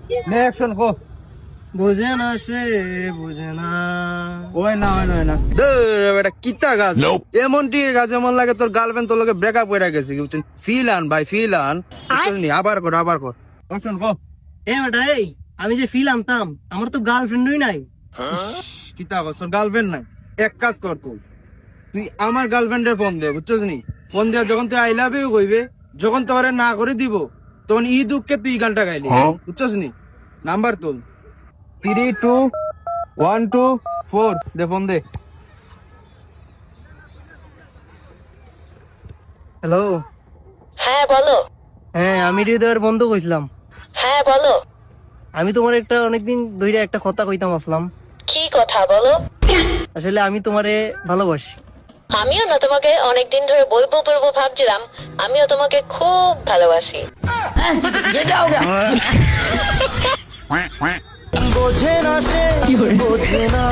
Action কো। বুঝে না সে বুঝে না। ওই না বেটা কিতা গাছ এমন টিকে গাছ এমন লাগে তোর গার্লফ্রেন্ড তোর লগে ব্রেকআপ হয়ে গেছে কি বুঝছেন? ফিল আন ভাই ফিল আন। আবার কর অ্যাকশন কো। এ বেটা এই, আমি যে ফিল আনতাম আমার তো গার্লফ্রেন্ডই নাই। কিতা কর তোর গার্লফ্রেন্ড নাই? এক কাজ কর তুই আমার গার্লফ্রেন্ডের ফোন দে বুঝছিস নি? ফোন দেওয়া যখন তুই আই লাভ ইউ কইবে, যখন তোর না করে দিব তখন ই দুঃখে তুই গানটা গাইলি বুঝছিস নি? নাম্বার তোল 3 2 1 2 4 দে ফোন দে। হ্যালো। হ্যাঁ বলো। হ্যাঁ আমি হৃদয়ের বন্ধু কইছিলাম। হ্যাঁ বলো। আমি তোমার একটা অনেকদিন ধরে একটা কথা কইতাম আসলাম। কি কথা বলো? আসলে আমি তোমারে ভালোবাসি। আমিও না তোমাকে অনেকদিন ধরে বলবো ভাবছিলাম। আমিও তোমাকে খুব ভালোবাসি। বোঝে না সে বোঝে না।